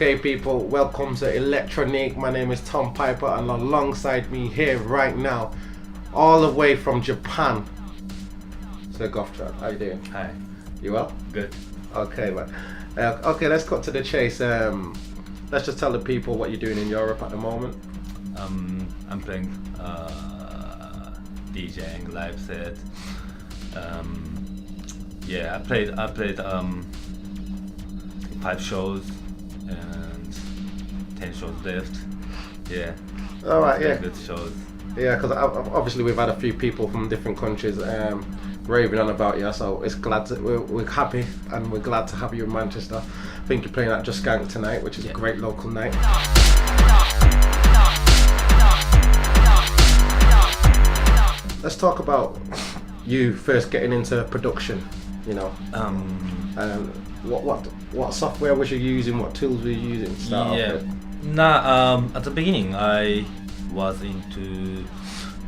Okay, people, welcome to Tronique. My name is Tom Piper, and alongside me here right now, all the way from Japan, Sir Goth. How you doing? Hi. You well? Good. Okay, man. Okay, let's cut to the chase. Let's just tell the people what you're doing in Europe at the moment. I'm playing DJing live set. I played 5 shows and 10 shows left. Yeah. All right. Yeah. Good shows. Yeah, because obviously we've had a few people from different countries raving on about you, so we're happy and we're glad to have you in Manchester. I think you're playing at Just Skank tonight, which is a great local night. Let's talk about you first getting into production. You know, what software was you using? What tools were you using? At the beginning, I was into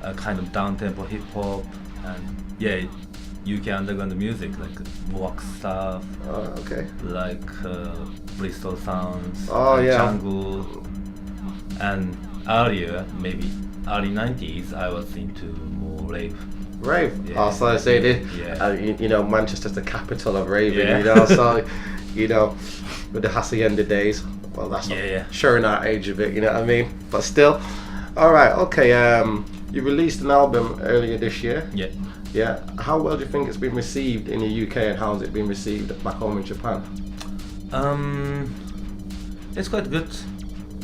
a kind of down-tempo hip-hop and UK underground music, like rock stuff. Okay. Like Bristol sounds. Jungle. And earlier, maybe early 90s, I was into more rave. Rave. Yeah. So I say this. Yeah. You know, Manchester's the capital of raving. Yeah. You know, so you know, with the Hacienda days. Well, that's showing our age a bit. You know what I mean? But still. All right. Okay. You released an album earlier this year. Yeah. Yeah. How well do you think it's been received in the UK, and how has it been received back home in Japan? It's quite good.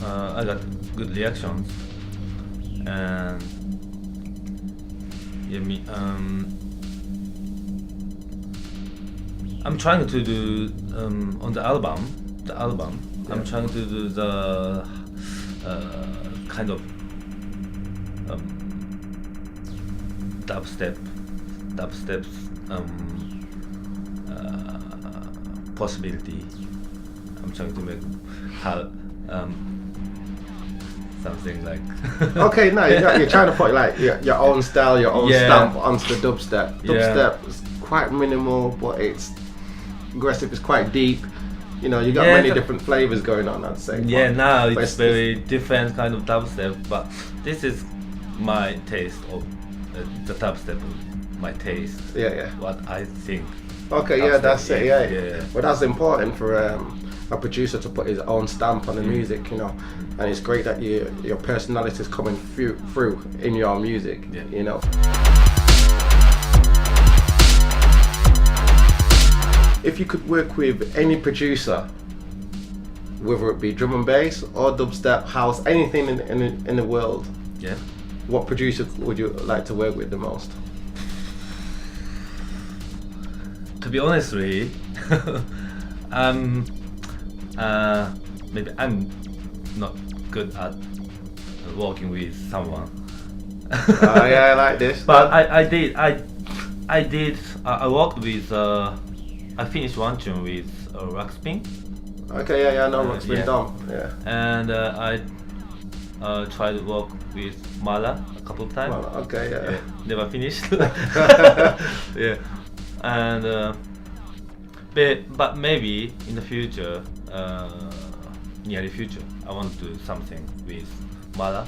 I got good reactions, and I'm trying to do on the album. Yeah. I'm trying to do the kind of dubstep possibility. I'm trying to make something like. Okay, no, you're trying to put like your own style, your own stamp onto the dubstep. Dubstep is quite minimal, but it's aggressive. It's quite deep. You know, you got many different flavors going on. I'd say. Yeah, now it's very different kind of dubstep, but this is my taste of the dubstep. My taste. Yeah. What I think. Okay, that's it. Yeah. But that's important for a producer to put his own stamp on the music, you know. And it's great that your personality is coming through in your music, you know. If you could work with any producer, whether it be drum and bass or dubstep, house, anything in the world, what producer would you like to work with the most? To be honest, really, maybe I'm not good at working with someone. I like this. But I worked with. I finished one tune with Rockspin. Okay, I know Rockspin Dom. Yeah. And I tried to work with Mala a couple of times. Mala, okay, never finished. Yeah. And but maybe in the future, near the future, I want to do something with Mala.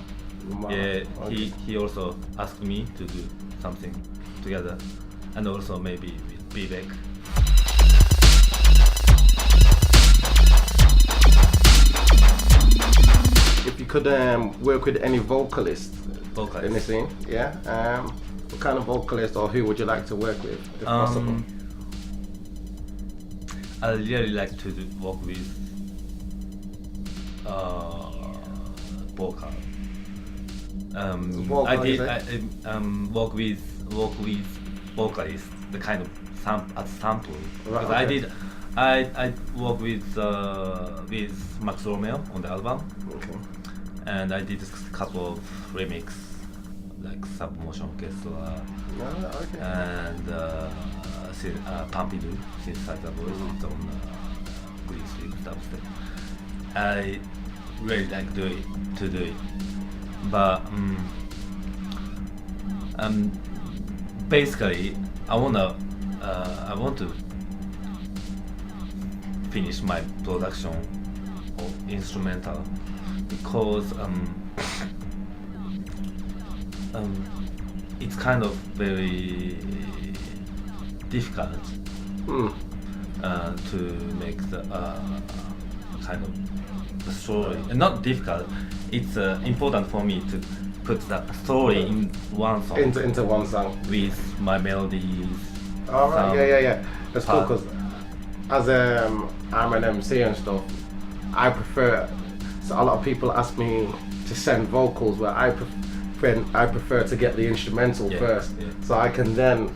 Yeah, okay. He also asked me to do something together, and also maybe with Elek. If you could work with any vocalist in the scene, what kind of vocalist or who would you like to work with, if possible? I really like to work with vocal. I work with vocalists, the kind of sample. Right, okay. I work with Max Romeo on the album. Okay. And I did a couple of remix, like Submotion Orchestra, and Pompidou, synthesizer voice on Green Sleep dubstep. I really like to do it, but basically I want to finish my production for instrumental because it's kind of very difficult to make the kind of the story. Not difficult. It's important for me to put the story in one song. Into one song with my melodies. All right, yeah. That's cool because as I'm an MC and stuff, I prefer. So a lot of people ask me to send vocals, where I prefer to get the instrumental first, so I can then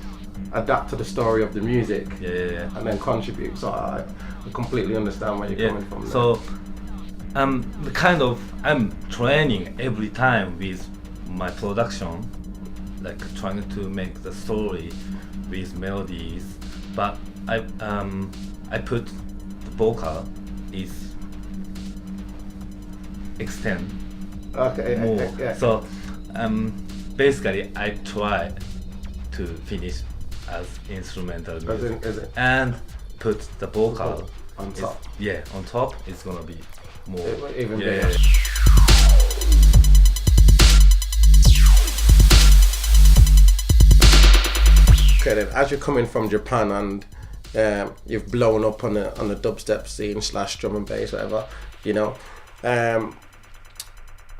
adapt to the story of the music, and then contribute. So I completely understand where you're coming from there. So I'm training every time with my production, like trying to make the story with melodies, but I put the vocal is extend more. So basically I try to finish as instrumental music and put the vocal on top. On top it's gonna be more even better. Okay, then, as you're coming from Japan and you've blown up on the dubstep scene / drum and bass, whatever, you know,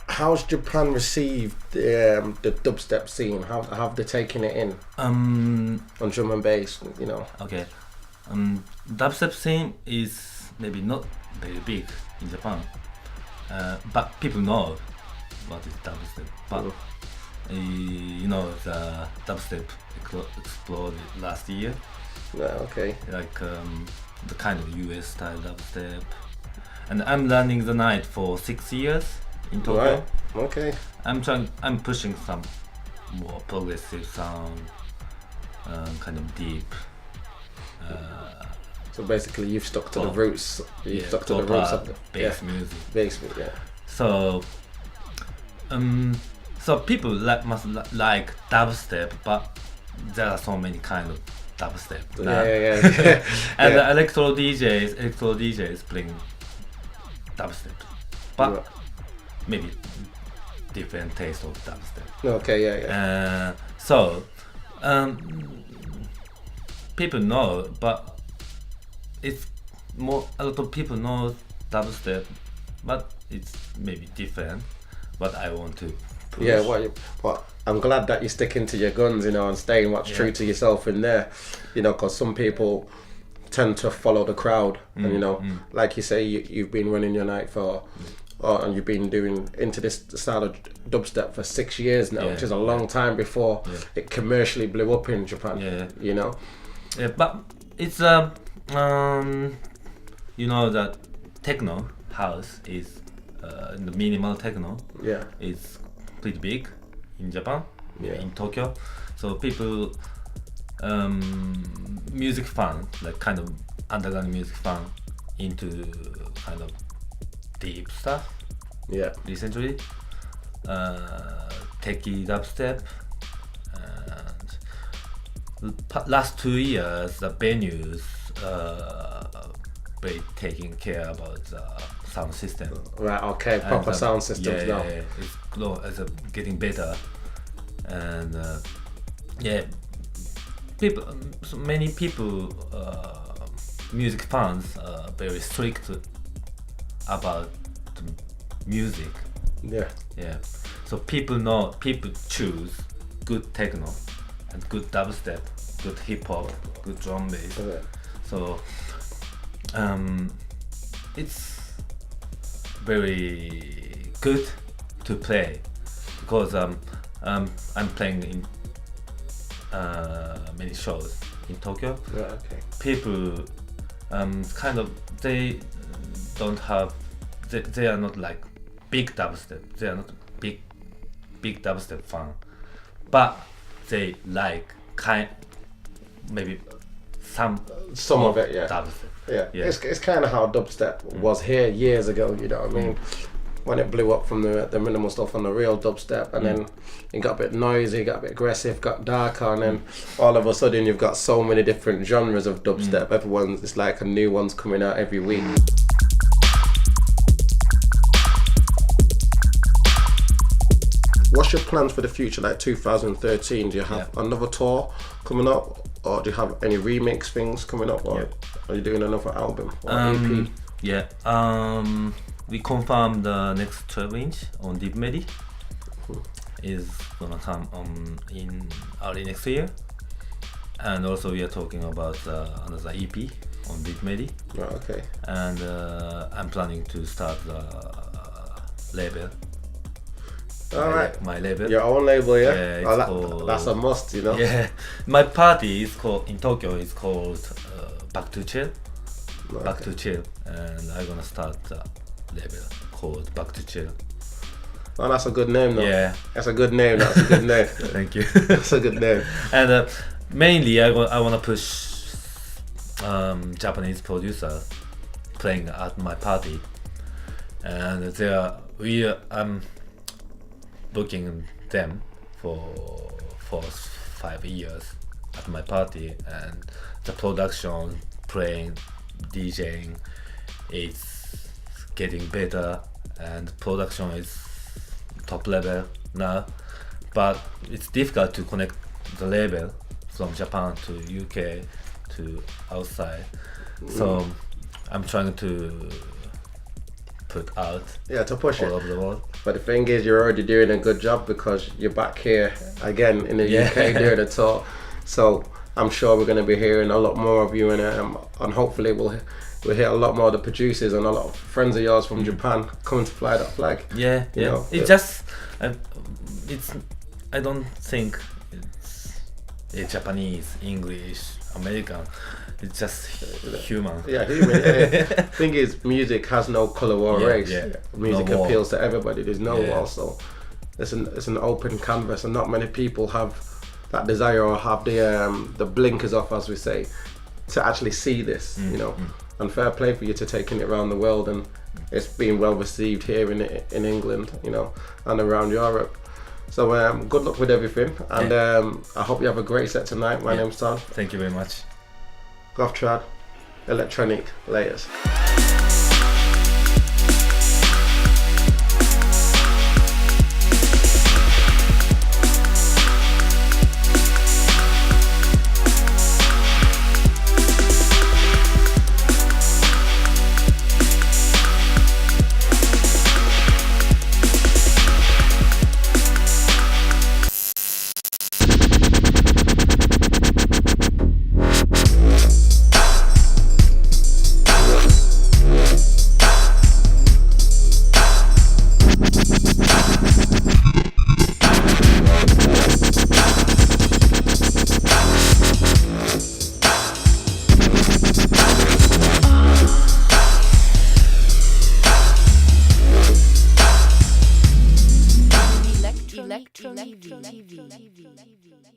how's Japan received the dubstep scene? How have they taken it in on drum and bass, you know? Okay, dubstep scene is maybe not very big in Japan, but people know what is dubstep. But you know, the dubstep exploded last year. Okay. Like the kind of US style dubstep, and I'm learning the night for 6 years in Tokyo. Right. Okay. I'm pushing some more progressive sound, kind of deep. So basically, you've stuck to the roots. You've stuck to the roots of the bass music. Bass music, yeah. So, so people must like dubstep, but there are so many kind of dubstep. Yeah. And the electro DJs playing dubstep, but maybe different taste of dubstep. Okay, yeah. So, people know, but it's more. A lot of people know dubstep, but it's maybe different. But I want to push. Yeah, what I'm glad that you're sticking to your guns, you know, and staying true to yourself in there, you know, because some people tend to follow the crowd, and you know, like you say, you've been running your night for. And you've been doing into this style of dubstep for 6 years now, which is a long time before it commercially blew up in Japan. You know. Yeah, but it's you know that techno house is the minimal techno. Yeah. Is pretty big in Japan. Yeah. In Tokyo, so people music fan, like kind of underground music fan, into kind of deep stuff. Yeah. Recently, techie dubstep, and last 2 years the venues very taking care about the sound system. Right. Okay. Proper sound systems now. It's getting better, and people, so many people, music fans are very strict about the music. Yeah. So people choose good techno and good dubstep, good hip hop, good drum bass. Okay. So it's very good to play because I'm playing in many shows in Tokyo. Yeah. Okay. People kind of they don't have they are not like big dubstep. They are not big dubstep fan, but they like maybe some of it. Yeah. Dubstep. Yeah. It's kind of how dubstep was here years ago. You know what I mean? When it blew up from the minimal stuff on the real dubstep, and then it got a bit noisy, got a bit aggressive, got darker, and then all of a sudden you've got so many different genres of dubstep. It's like a new one's coming out every week. what's your plans for the future, like 2013? Do you have another tour coming up, or do you have any remix things coming up, or are you doing another album or EP? Yeah, we confirmed the next 12-inch on Deep Medi is gonna come on in early next year, and also we are talking about another EP on Deep Medi. Right, okay. And I'm planning to start the label. Alright. My label. Your own label, yeah? Yeah, it's called, that's a must, you know? Yeah. My party is called, in Tokyo, it's called Back to Chill. Okay. Back to Chill. And I'm gonna start the label called Back to Chill. Oh, that's a good name, though. Yeah. That's a good name, that's a good name. Thank you. That's a good name. And mainly, I want to push Japanese producer playing at my party. And I'm booking them for 5 years at my party, and the production, playing, DJing, it's getting better, and production is top level now. But it's difficult to connect the label from Japan to UK to outside. So I'm trying to put out to push all it over the world. But the thing is, you're already doing a good job because you're back here again in the UK doing a tour. So I'm sure we're going to be hearing a lot more of you, and hopefully we'll hear a lot more of the producers and a lot of friends of yours from Japan coming to fly that flag. Yeah, you know? It's just I don't think it's Japanese, English, American. It's just human. Yeah, human. Thing is, music has no color or race. Yeah. Music No appeals to everybody. There's no Yeah. wall, so it's an open canvas, and not many people have that desire or have the blinkers off, as we say, to actually see this. You know, and fair play for you to taking it around the world, and it's been well received here in England, you know, and around Europe. So good luck with everything, and I hope you have a great set tonight. My name's Tonn. Thank you very much. Goth Trad, Electronic, laters. Electronique TV.